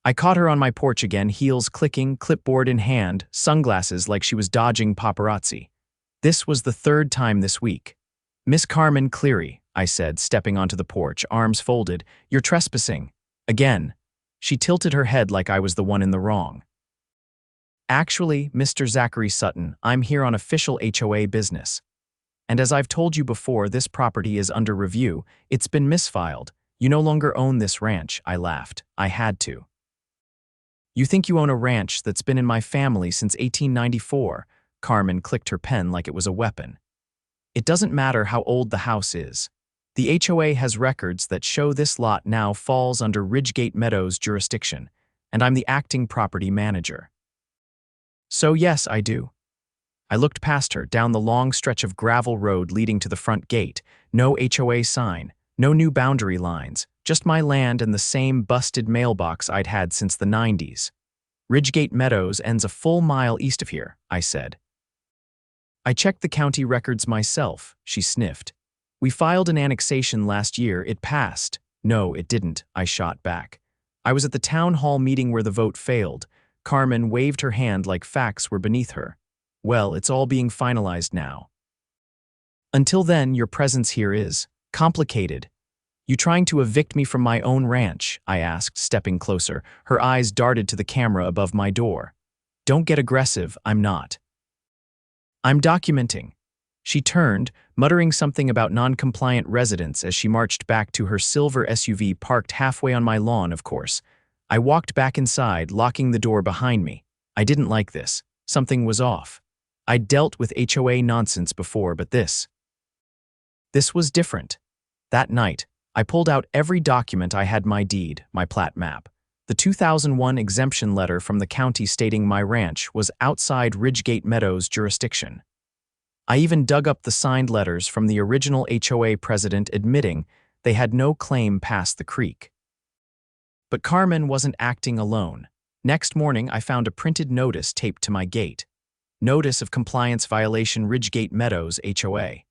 I caught her on my porch again, heels clicking, clipboard in hand, sunglasses like she was dodging paparazzi. This was the third time this week. "Miss Carmen Cleary," I said, stepping onto the porch, arms folded, "you're trespassing." Again. She tilted her head like I was the one in the wrong. "Actually, Mr. Zachary Sutton, I'm here on official HOA business. And as I've told you before, this property is under review. It's been misfiled. You no longer own this ranch," I laughed. I had to. "You think you own a ranch that's been in my family since 1894, Carmen clicked her pen like it was a weapon. "It doesn't matter how old the house is. The HOA has records that show this lot now falls under Ridgegate Meadows jurisdiction, and I'm the acting property manager." "So yes, I do." I looked past her, down the long stretch of gravel road leading to the front gate. No HOA sign, no new boundary lines, just my land and the same busted mailbox I'd had since the 90s. "Ridgegate Meadows ends a full mile east of here," I said. "I checked the county records myself," she sniffed. "We filed an annexation last year. It passed." "No, it didn't," I shot back. "I was at the town hall meeting where the vote failed." Carmen waved her hand like facts were beneath her. "Well, it's all being finalized now. Until then, your presence here is complicated." "You trying to evict me from my own ranch?" I asked, stepping closer. Her eyes darted to the camera above my door. "Don't get aggressive, I'm not. I'm documenting." She turned, muttering something about non-compliant residents as she marched back to her silver SUV parked halfway on my lawn, of course. I walked back inside, locking the door behind me. I didn't like this. Something was off. I'd dealt with HOA nonsense before, but this was different. That night, I pulled out every document. I had my deed, my plat map. The 2001 exemption letter from the county stating my ranch was outside Ridgegate Meadows jurisdiction. I even dug up the signed letters from the original HOA president admitting they had no claim past the creek. But Carmen wasn't acting alone. Next morning, I found a printed notice taped to my gate. "Notice of compliance violation, Ridgegate Meadows HOA."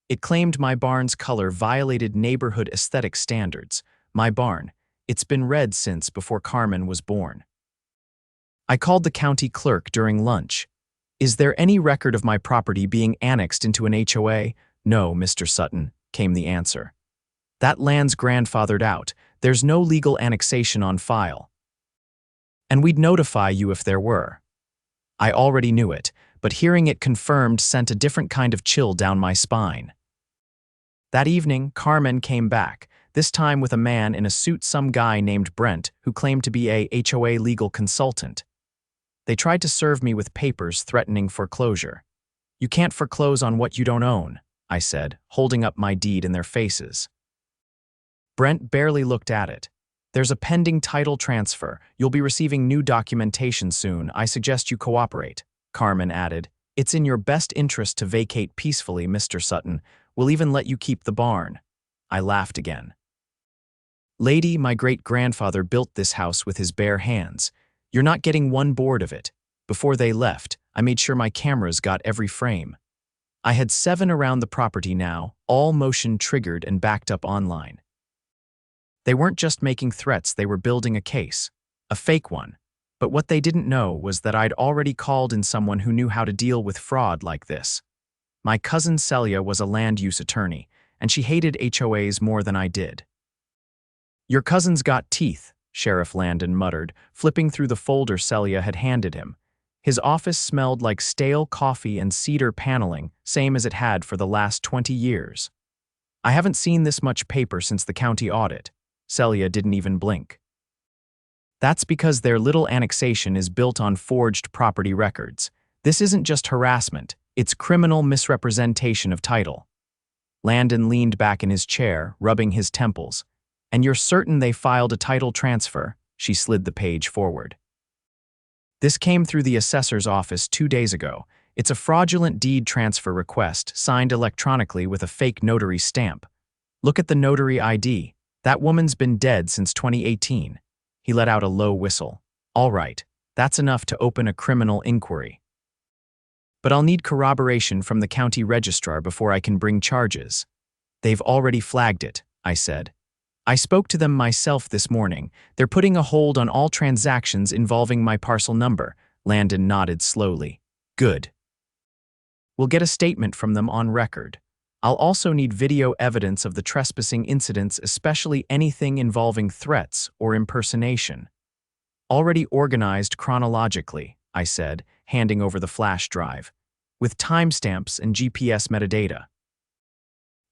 It claimed my barn's color violated neighborhood aesthetic standards. My barn. It's been red since before Carmen was born. I called the county clerk during lunch. "Is there any record of my property being annexed into an HOA?" "No, Mr. Sutton," came the answer. "That land's grandfathered out. There's no legal annexation on file. And we'd notify you if there were." I already knew it, but hearing it confirmed sent a different kind of chill down my spine. That evening, Carmen came back, this time with a man in a suit, some guy named Brent, who claimed to be a HOA legal consultant. They tried to serve me with papers threatening foreclosure. "You can't foreclose on what you don't own," I said, holding up my deed in their faces. Brent barely looked at it. "There's a pending title transfer. You'll be receiving new documentation soon. I suggest you cooperate," Carmen added. "It's in your best interest to vacate peacefully, Mr. Sutton. We'll even let you keep the barn." I laughed again. "Lady, my great-grandfather built this house with his bare hands. You're not getting one board of it." Before they left, I made sure my cameras got every frame. I had 7 around the property now, all motion triggered and backed up online. They weren't just making threats, they were building a case. A fake one. But what they didn't know was that I'd already called in someone who knew how to deal with fraud like this. My cousin Celia was a land use attorney, and she hated HOAs more than I did. "Your cousin's got teeth," Sheriff Landon muttered, flipping through the folder Celia had handed him. His office smelled like stale coffee and cedar paneling, same as it had for the last 20 years. "I haven't seen this much paper since the county audit." Celia didn't even blink. "That's because their little annexation is built on forged property records. This isn't just harassment, it's criminal misrepresentation of title." Landon leaned back in his chair, rubbing his temples. "And you're certain they filed a title transfer?" She slid the page forward. "This came through the assessor's office 2 days ago. It's a fraudulent deed transfer request, signed electronically with a fake notary stamp. Look at the notary ID. That woman's been dead since 2018. He let out a low whistle. "All right, that's enough to open a criminal inquiry. But I'll need corroboration from the county registrar before I can bring charges." "They've already flagged it," I said. I spoke to them myself this morning. They're putting a hold on all transactions involving my parcel number. Landon nodded slowly. Good. We'll get a statement from them on record. I'll also need video evidence of the trespassing incidents, especially anything involving threats or impersonation. Already organized chronologically, I said, handing over the flash drive, with timestamps and GPS metadata.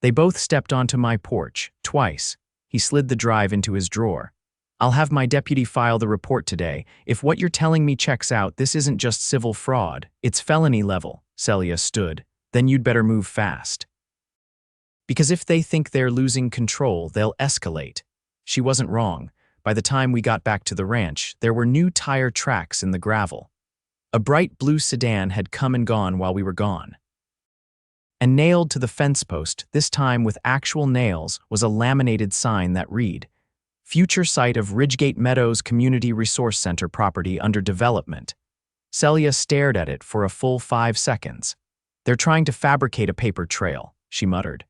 They both stepped onto my porch, twice. He slid the drive into his drawer. I'll have my deputy file the report today. If what you're telling me checks out, this isn't just civil fraud, it's felony level. Celia stood. Then you'd better move fast. Because if they think they're losing control, they'll escalate. She wasn't wrong. By the time we got back to the ranch, there were new tire tracks in the gravel. A bright blue sedan had come and gone while we were gone. And nailed to the fence post, this time with actual nails, was a laminated sign that read, "Future site of Ridgegate Meadows Community Resource Center property under development." Celia stared at it for a full 5 seconds. They're trying to fabricate a paper trail, she muttered.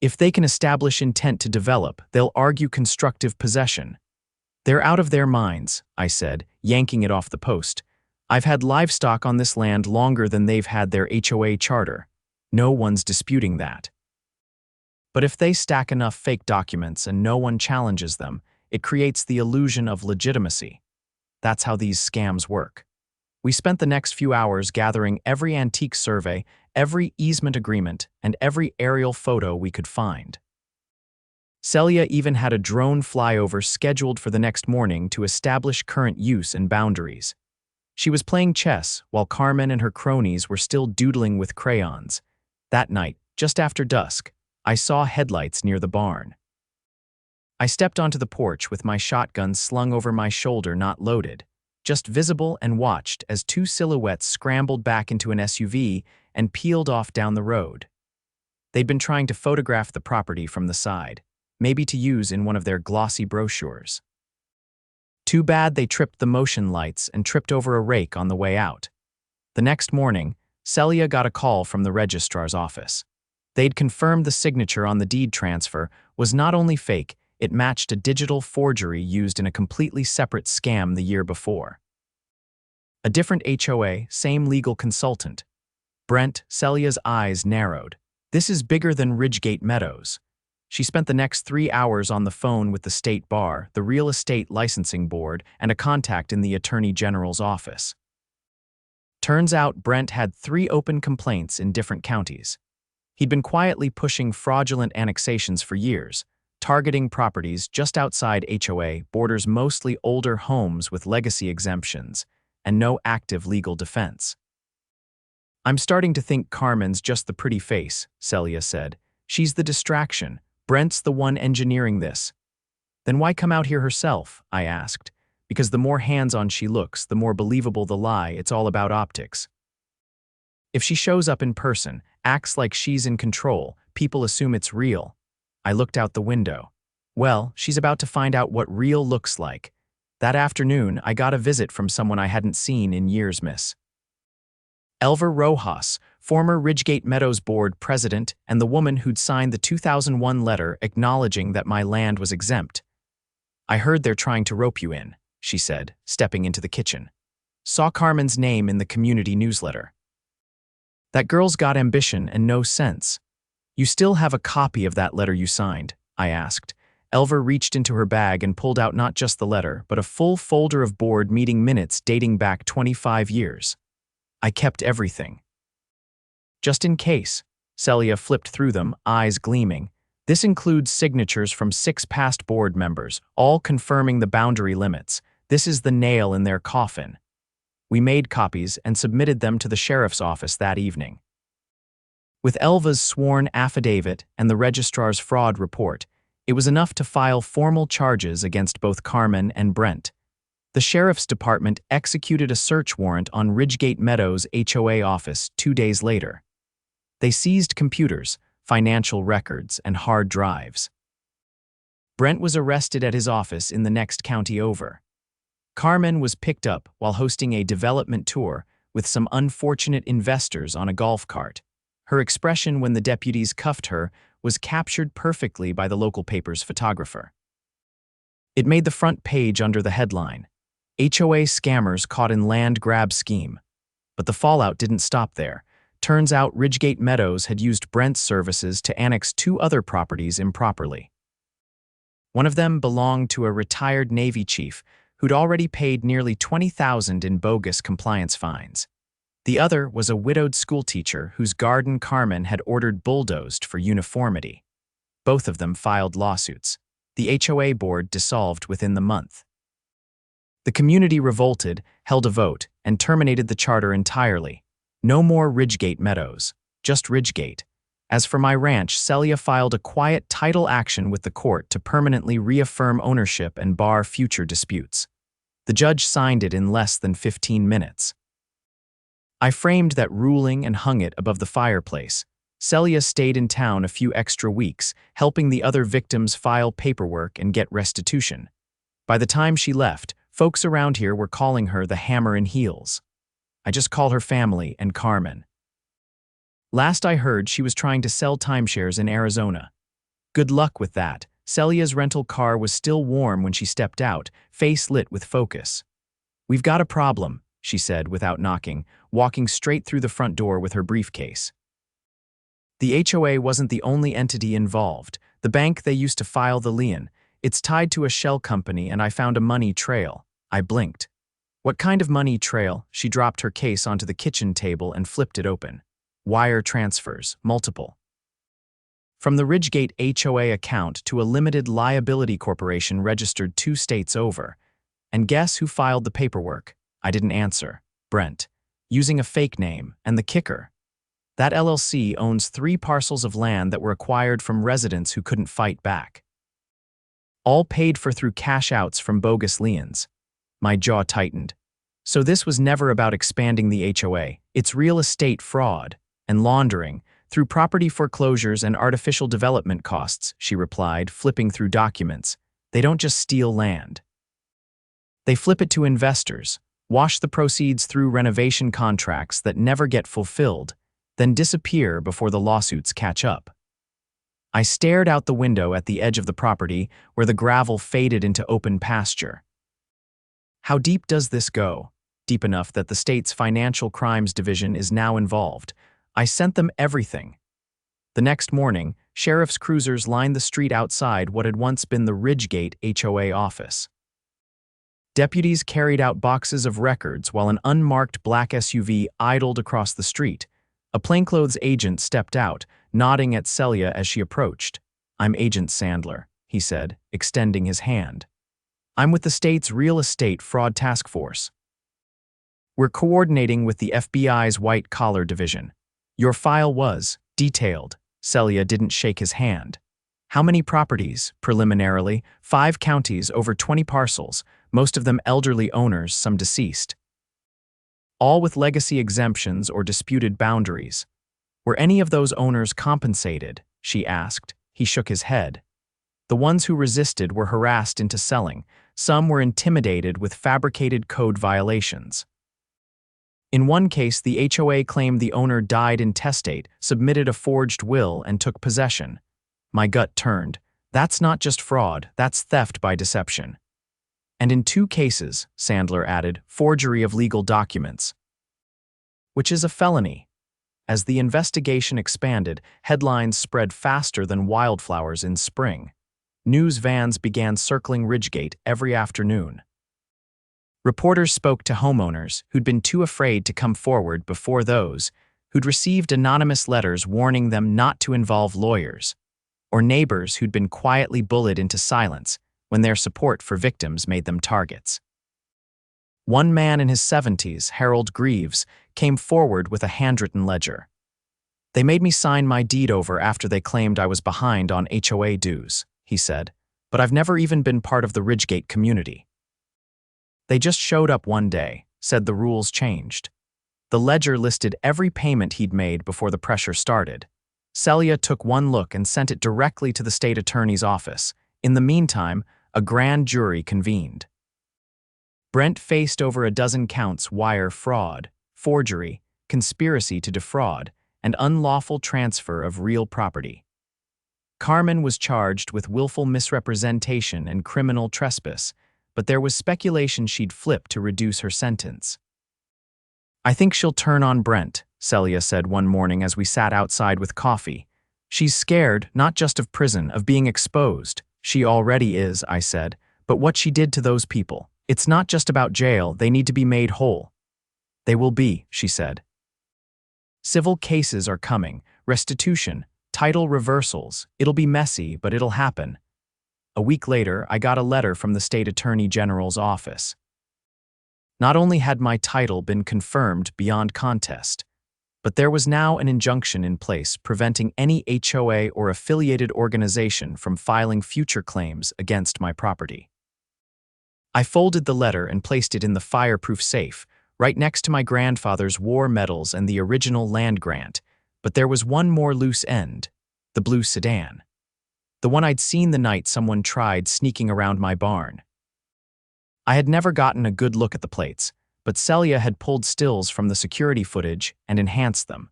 If they can establish intent to develop, they'll argue constructive possession. They're out of their minds, I said, yanking it off the post. I've had livestock on this land longer than they've had their HOA charter. No one's disputing that. But if they stack enough fake documents and no one challenges them, it creates the illusion of legitimacy. That's how these scams work. We spent the next few hours gathering every antique survey, every easement agreement, and every aerial photo we could find. Celia even had a drone flyover scheduled for the next morning to establish current use and boundaries. She was playing chess while Carmen and her cronies were still doodling with crayons. That night, just after dusk, I saw headlights near the barn. I stepped onto the porch with my shotgun slung over my shoulder, not loaded, just visible, and watched as 2 silhouettes scrambled back into an SUV and peeled off down the road. They'd been trying to photograph the property from the side, maybe to use in one of their glossy brochures. Too bad they tripped the motion lights and tripped over a rake on the way out. The next morning, Celia got a call from the registrar's office. They'd confirmed the signature on the deed transfer was not only fake, it matched a digital forgery used in a completely separate scam the year before. A different HOA, same legal consultant. Brent, Celia's eyes narrowed. This is bigger than Ridgegate Meadows. She spent the next 3 hours on the phone with the state bar, the real estate licensing board, and a contact in the attorney general's office. Turns out Brent had 3 open complaints in different counties. He'd been quietly pushing fraudulent annexations for years, targeting properties just outside HOA borders, mostly older homes with legacy exemptions, and no active legal defense. I'm starting to think Carmen's just the pretty face, Celia said. She's the distraction. Brent's the one engineering this. Then why come out here herself? I asked. Because the more hands-on she looks, the more believable the lie. It's all about optics. If she shows up in person, acts like she's in control, people assume it's real. I looked out the window. Well, she's about to find out what real looks like. That afternoon, I got a visit from someone I hadn't seen in years, Miss. Elver Rojas, former Ridgegate Meadows Board president and the woman who'd signed the 2001 letter acknowledging that my land was exempt. I heard they're trying to rope you in, she said, stepping into the kitchen. Saw Carmen's name in the community newsletter. That girl's got ambition and no sense. You still have a copy of that letter you signed? I asked. Elver reached into her bag and pulled out not just the letter, but a full folder of board meeting minutes dating back 25 years. I kept everything. Just in case. Celia flipped through them, eyes gleaming. This includes signatures from 6 past board members, all confirming the boundary limits. This is the nail in their coffin. We made copies and submitted them to the sheriff's office that evening. With Elva's sworn affidavit and the registrar's fraud report, it was enough to file formal charges against both Carmen and Brent. The sheriff's department executed a search warrant on Ridgegate Meadows' HOA office 2 days later. They seized computers, financial records, and hard drives. Brent was arrested at his office in the next county over. Carmen was picked up while hosting a development tour with some unfortunate investors on a golf cart. Her expression when the deputies cuffed her was captured perfectly by the local paper's photographer. It made the front page under the headline, HOA scammers caught in land grab scheme. But the fallout didn't stop there. Turns out Ridgegate Meadows had used Brent's services to annex 2 other properties improperly. One of them belonged to a retired Navy chief who'd already paid nearly $20,000 in bogus compliance fines. The other was a widowed schoolteacher whose garden Carmen had ordered bulldozed for uniformity. Both of them filed lawsuits. The HOA board dissolved within the month. The community revolted, held a vote, and terminated the charter entirely. No more Ridgegate Meadows, just Ridgegate. As for my ranch, Celia filed a quiet title action with the court to permanently reaffirm ownership and bar future disputes. The judge signed it in less than 15 minutes. I framed that ruling and hung it above the fireplace. Celia stayed in town a few extra weeks, helping the other victims file paperwork and get restitution. By the time she left, folks around here were calling her the Hammer and Heels. I just call her family and Carmen. Last I heard, she was trying to sell timeshares in Arizona. Good luck with that. Celia's rental car was still warm when she stepped out, face lit with focus. "We've got a problem," she said without knocking, walking straight through the front door with her briefcase. The HOA wasn't the only entity involved. The bank they used to file the lien. It's tied to a shell company, and I found a money trail. I blinked. "What kind of money trail?" She dropped her case onto the kitchen table and flipped it open. "Wire transfers, multiple. From the Ridgegate HOA account to a limited liability corporation registered 2 states over. And guess who filed the paperwork?" I didn't answer. "Brent. Using a fake name, and the kicker. That LLC owns 3 parcels of land that were acquired from residents who couldn't fight back. All paid for through cash outs from bogus liens." My jaw tightened. So this was never about expanding the HOA. It's real estate fraud and laundering through property foreclosures and artificial development costs, she replied, flipping through documents. They don't just steal land. They flip it to investors, wash the proceeds through renovation contracts that never get fulfilled, then disappear before the lawsuits catch up. I stared out the window at the edge of the property where the gravel faded into open pasture. How deep does this go? Deep enough that the state's Financial Crimes Division is now involved. I sent them everything. The next morning, sheriff's cruisers lined the street outside what had once been the Ridgegate HOA office. Deputies carried out boxes of records while an unmarked black SUV idled across the street. A plainclothes agent stepped out, nodding at Celia as she approached. "I'm Agent Sandler," he said, extending his hand. "I'm with the state's Real Estate Fraud Task Force. We're coordinating with the FBI's White Collar Division. Your file was detailed." Celia didn't shake his hand. "How many properties?" Preliminarily, 5 counties, over 20 parcels, most of them elderly owners, some deceased. All with legacy exemptions or disputed boundaries. "Were any of those owners compensated?" she asked. He shook his head. "The ones who resisted were harassed into selling. Some were intimidated with fabricated code violations. In one case, the HOA claimed the owner died intestate, submitted a forged will, and took possession." My gut turned. That's not just fraud, that's theft by deception. "And in 2 cases," Sandler added, "forgery of legal documents." Which is a felony. As the investigation expanded, headlines spread faster than wildflowers in spring. News vans began circling Ridgegate every afternoon. Reporters spoke to homeowners who'd been too afraid to come forward before those who'd received anonymous letters warning them not to involve lawyers, or neighbors who'd been quietly bullied into silence when their support for victims made them targets. One man in his 70s, Harold Greaves, came forward with a handwritten ledger. "They made me sign my deed over after they claimed I was behind on HOA dues," he said, "but I've never even been part of the Ridgegate community. They just showed up one day, said the rules changed." The ledger listed every payment he'd made before the pressure started. Celia took one look and sent it directly to the state attorney's office. In the meantime, a grand jury convened. Brent faced over a dozen counts: wire fraud, forgery, conspiracy to defraud, and unlawful transfer of real property. Carmen was charged with willful misrepresentation and criminal trespass, but there was speculation she'd flip to reduce her sentence. "I think she'll turn on Brent," Celia said one morning as we sat outside with coffee. "She's scared, not just of prison, of being exposed." "She already is," I said, "but what she did to those people. It's not just about jail, they need to be made whole." "They will be," she said. "Civil cases are coming, restitution, title reversals. It'll be messy, but it'll happen." A week later, I got a letter from the state attorney general's office. Not only had my title been confirmed beyond contest, but there was now an injunction in place preventing any HOA or affiliated organization from filing future claims against my property. I folded the letter and placed it in the fireproof safe, right next to my grandfather's war medals and the original land grant, but there was one more loose end: the blue sedan. The one I'd seen the night someone tried sneaking around my barn. I had never gotten a good look at the plates, but Celia had pulled stills from the security footage and enhanced them.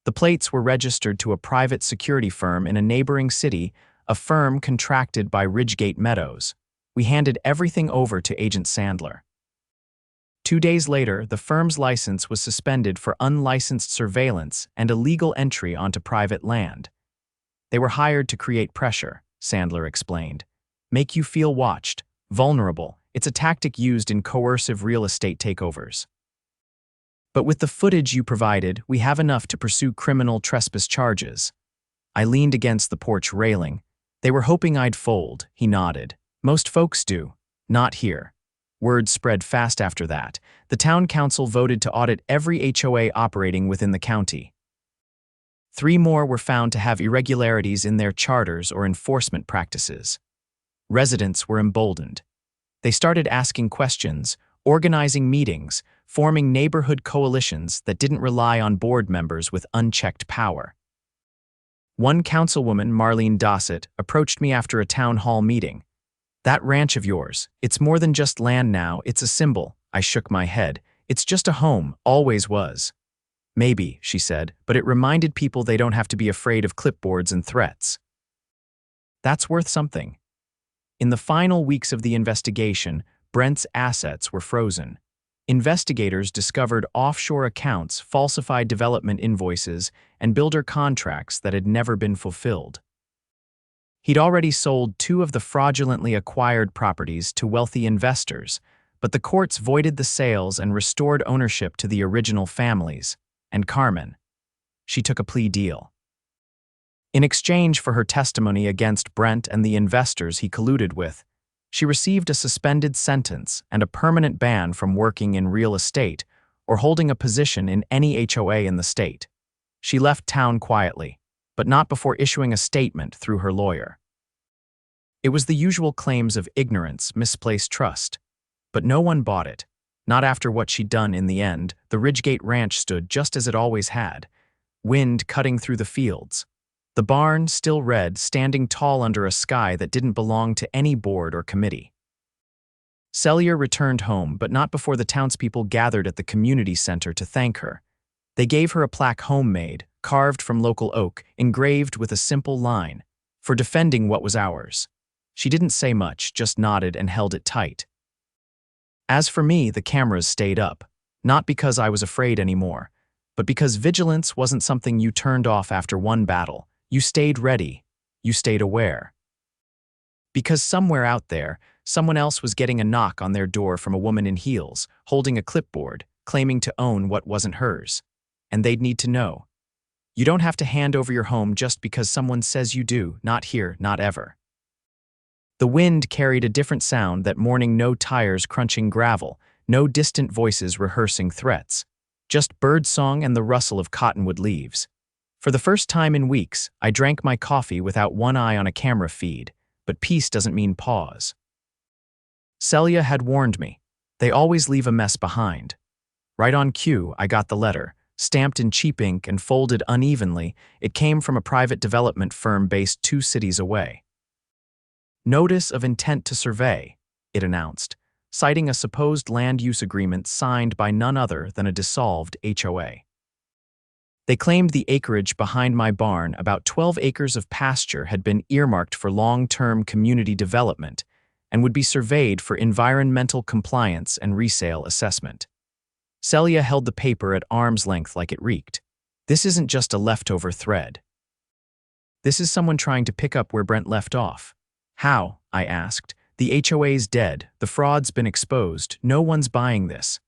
The plates were registered to a private security firm in a neighboring city, a firm contracted by Ridgegate Meadows. We handed everything over to Agent Sandler. 2 days later, the firm's license was suspended for unlicensed surveillance and illegal entry onto private land. "They were hired to create pressure," Sandler explained. "Make you feel watched, vulnerable. It's a tactic used in coercive real estate takeovers. But with the footage you provided, we have enough to pursue criminal trespass charges." I leaned against the porch railing. "They were hoping I'd fold," he nodded. "Most folks do. Not here." Word spread fast after that. The town council voted to audit every HOA operating within the county. 3 more were found to have irregularities in their charters or enforcement practices. Residents were emboldened. They started asking questions, organizing meetings, forming neighborhood coalitions that didn't rely on board members with unchecked power. One councilwoman, Marlene Dossett, approached me after a town hall meeting. "That ranch of yours, it's more than just land now, it's a symbol." I shook my head. "It's just a home, always was." "Maybe," she said, "but it reminded people they don't have to be afraid of clipboards and threats." That's worth something. In the final weeks of the investigation, Brent's assets were frozen. Investigators discovered offshore accounts, falsified development invoices, and builder contracts that had never been fulfilled. He'd already sold 2 of the fraudulently acquired properties to wealthy investors, but the courts voided the sales and restored ownership to the original families, and Carmen. She took a plea deal. In exchange for her testimony against Brent and the investors he colluded with, she received a suspended sentence and a permanent ban from working in real estate or holding a position in any HOA in the state. She left town quietly, but not before issuing a statement through her lawyer. It was the usual claims of ignorance, misplaced trust. But no one bought it. Not after what she'd done in the end. The Ridgegate Ranch stood just as it always had, wind cutting through the fields. The barn, still red, standing tall under a sky that didn't belong to any board or committee. Celia returned home, but not before the townspeople gathered at the community center to thank her. They gave her a plaque homemade, carved from local oak, engraved with a simple line, "For defending what was ours." She didn't say much, just nodded and held it tight. As for me, the cameras stayed up, not because I was afraid anymore, but because vigilance wasn't something you turned off after one battle. You stayed ready. You stayed aware. Because somewhere out there, someone else was getting a knock on their door from a woman in heels, holding a clipboard, claiming to own what wasn't hers. And they'd need to know. You don't have to hand over your home just because someone says you do, not here, not ever. The wind carried a different sound that morning, no tires crunching gravel, no distant voices rehearsing threats, just birdsong and the rustle of cottonwood leaves. For the first time in weeks, I drank my coffee without one eye on a camera feed, but peace doesn't mean pause. Celia had warned me. They always leave a mess behind. Right on cue, I got the letter. Stamped in cheap ink and folded unevenly, it came from a private development firm based 2 cities away. "Notice of intent to survey," it announced, citing a supposed land use agreement signed by none other than a dissolved HOA. They claimed the acreage behind my barn, about 12 acres of pasture, had been earmarked for long-term community development and would be surveyed for environmental compliance and resale assessment. Celia held the paper at arm's length like it reeked. This isn't just a leftover thread. This is someone trying to pick up where Brent left off. How? I asked. The HOA's dead. The fraud's been exposed. No one's buying this.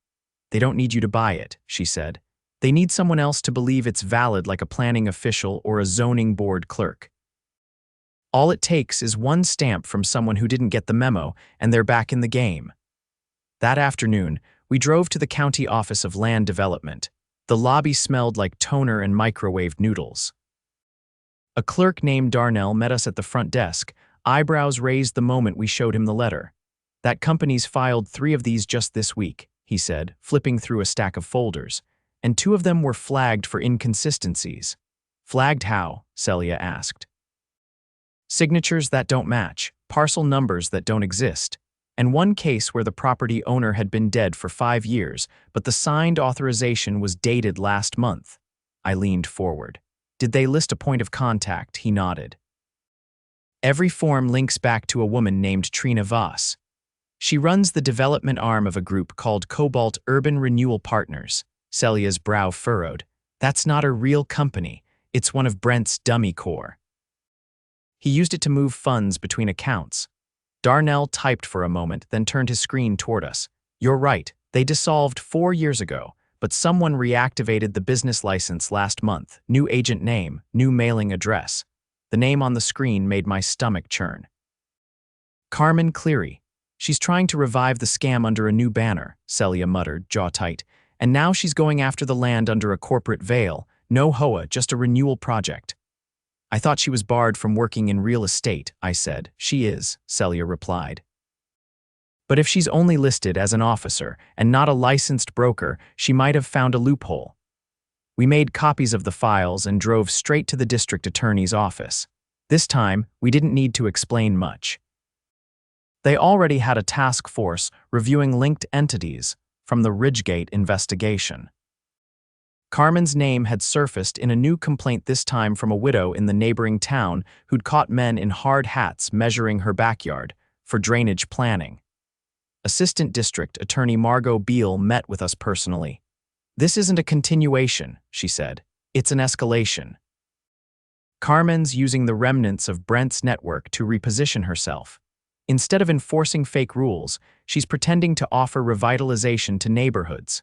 They don't need you to buy it, she said. They need someone else to believe it's valid, like a planning official or a zoning board clerk. All it takes is one stamp from someone who didn't get the memo, and they're back in the game. That afternoon, we drove to the county office of land development. The lobby smelled like toner and microwaved noodles. A clerk named Darnell met us at the front desk, eyebrows raised the moment we showed him the letter. That company's filed 3 of these just this week, he said, flipping through a stack of folders. And 2 of them were flagged for inconsistencies. Flagged how? Celia asked. Signatures that don't match, parcel numbers that don't exist, and one case where the property owner had been dead for 5 years, but the signed authorization was dated last month. I leaned forward. Did they list a point of contact? He nodded. Every form links back to a woman named Trina Voss. She runs the development arm of a group called Cobalt Urban Renewal Partners. Celia's brow furrowed. That's not a real company. It's one of Brent's dummy core. He used it to move funds between accounts. Darnell typed for a moment, then turned his screen toward us. You're right. They dissolved 4 years ago, but someone reactivated the business license last month. New agent name, new mailing address. The name on the screen made my stomach churn. Carmen Cleary. She's trying to revive the scam under a new banner, Celia muttered, jaw tight. And now she's going after the land under a corporate veil. No HOA, just a renewal project. I thought she was barred from working in real estate, I said. She is, Celia replied. But if she's only listed as an officer and not a licensed broker, she might have found a loophole. We made copies of the files and drove straight to the district attorney's office. This time, we didn't need to explain much. They already had a task force reviewing linked entities from the Ridgegate investigation. Carmen's name had surfaced in a new complaint, this time from a widow in the neighboring town who'd caught men in hard hats measuring her backyard for drainage planning. Assistant District Attorney Margot Beale met with us personally. This isn't a continuation, she said. It's an escalation. Carmen's using the remnants of Brent's network to reposition herself. Instead of enforcing fake rules, she's pretending to offer revitalization to neighborhoods.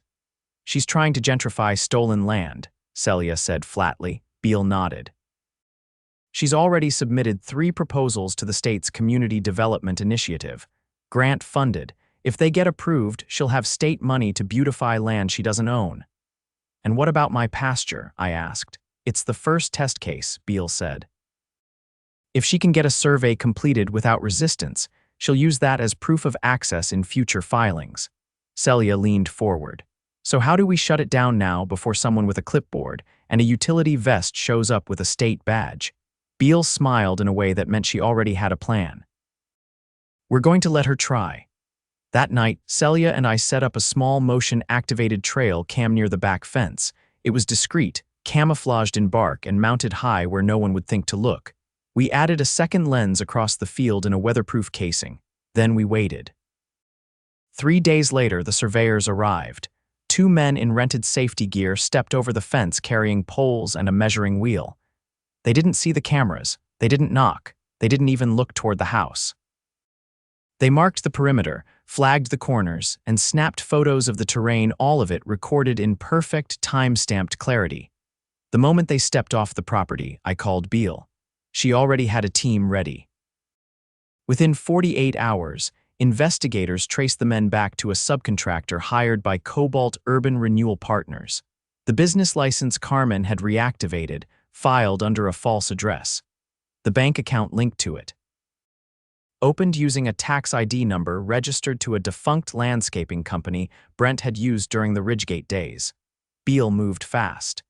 She's trying to gentrify stolen land, Celia said flatly. Beale nodded. She's already submitted 3 proposals to the state's Community Development Initiative. Grant-funded. If they get approved, she'll have state money to beautify land she doesn't own. And what about my pasture? I asked. It's the first test case, Beale said. If she can get a survey completed without resistance, she'll use that as proof of access in future filings. Celia leaned forward. So how do we shut it down now before someone with a clipboard and a utility vest shows up with a state badge? Beale smiled in a way that meant she already had a plan. We're going to let her try. That night, Celia and I set up a small motion-activated trail cam near the back fence. It was discreet, camouflaged in bark and mounted high where no one would think to look. We added a second lens across the field in a weatherproof casing. Then we waited. 3 days later, the surveyors arrived. 2 men in rented safety gear stepped over the fence carrying poles and a measuring wheel. They didn't see the cameras. They didn't knock. They didn't even look toward the house. They marked the perimeter, flagged the corners, and snapped photos of the terrain, all of it recorded in perfect, time-stamped clarity. The moment they stepped off the property, I called Beale. She already had a team ready. Within 48 hours, investigators traced the men back to a subcontractor hired by Cobalt Urban Renewal Partners. The business license Carmen had reactivated, filed under a false address. The bank account linked to it. Opened using a tax ID number registered to a defunct landscaping company Brent had used during the Ridgegate days. Beale moved fast.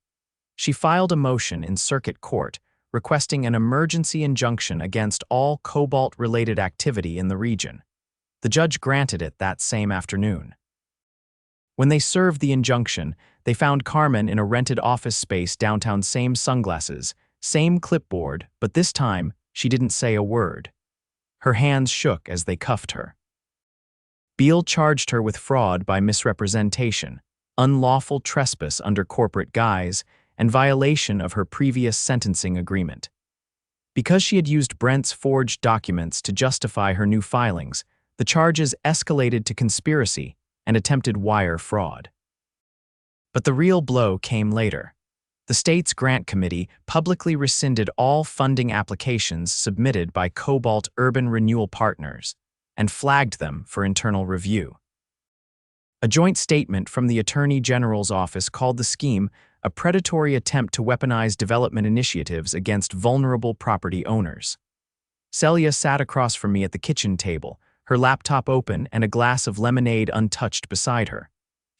She filed a motion in circuit court requesting an emergency injunction against all cobalt-related activity in the region. The judge granted it that same afternoon. When they served the injunction, They found Carmen in a rented office space downtown, same sunglasses, same clipboard, but this time, she didn't say a word. Her hands shook as they cuffed her. Beale charged her with fraud by misrepresentation, unlawful trespass under corporate guise, and violation of her previous sentencing agreement. Because she had used Brent's forged documents to justify her new filings, the charges escalated to conspiracy and attempted wire fraud. But the real blow came later. The state's grant committee publicly rescinded all funding applications submitted by Cobalt Urban Renewal Partners and flagged them for internal review. A joint statement from the Attorney General's office called the scheme a predatory attempt to weaponize development initiatives against vulnerable property owners. Celia sat across from me at the kitchen table, her laptop open and a glass of lemonade untouched beside her.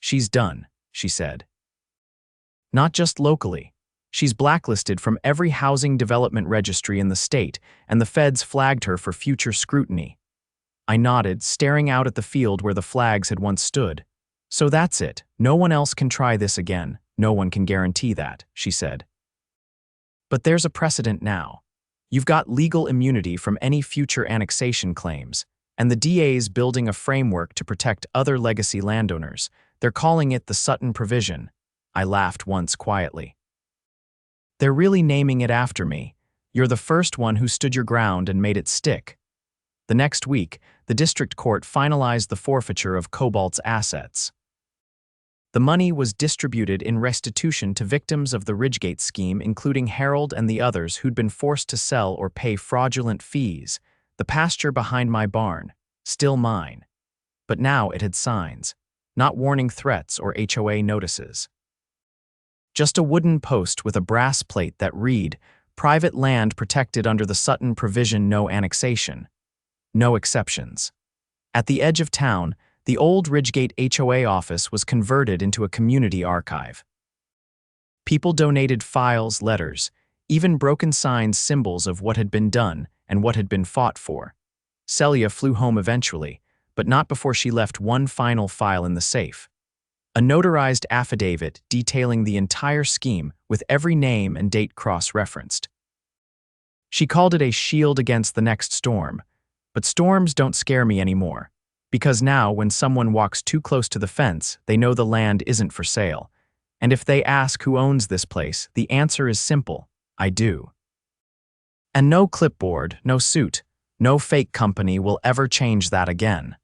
"She's done," she said. "Not just locally. She's blacklisted from every housing development registry in the state, and the feds flagged her for future scrutiny." I nodded, staring out at the field where the flags had once stood. "So that's it. No one else can try this again. No one can guarantee that," she said. "But there's a precedent now. You've got legal immunity from any future annexation claims, and the DA's building a framework to protect other legacy landowners. They're calling it the Sutton Provision." I laughed once quietly. "They're really naming it after me. You're the first one who stood your ground and made it stick." The next week, the district court finalized the forfeiture of Cobalt's assets. The money was distributed in restitution to victims of the Ridgegate scheme, including Harold and the others who'd been forced to sell or pay fraudulent fees. The pasture behind my barn, still mine. But now it had signs, not warning threats or HOA notices. Just a wooden post with a brass plate that read, "Private land protected under the Sutton Provision, no annexation. No exceptions." At the edge of town, the old Ridgegate HOA office was converted into a community archive. People donated files, letters, even broken signs, symbols of what had been done and what had been fought for. Celia flew home eventually, but not before she left one final file in the safe. A notarized affidavit detailing the entire scheme with every name and date cross-referenced. She called it a shield against the next storm, but storms don't scare me anymore. Because now, when someone walks too close to the fence, they know the land isn't for sale. And if they ask who owns this place, the answer is simple: I do. And no clipboard, no suit, no fake company will ever change that again.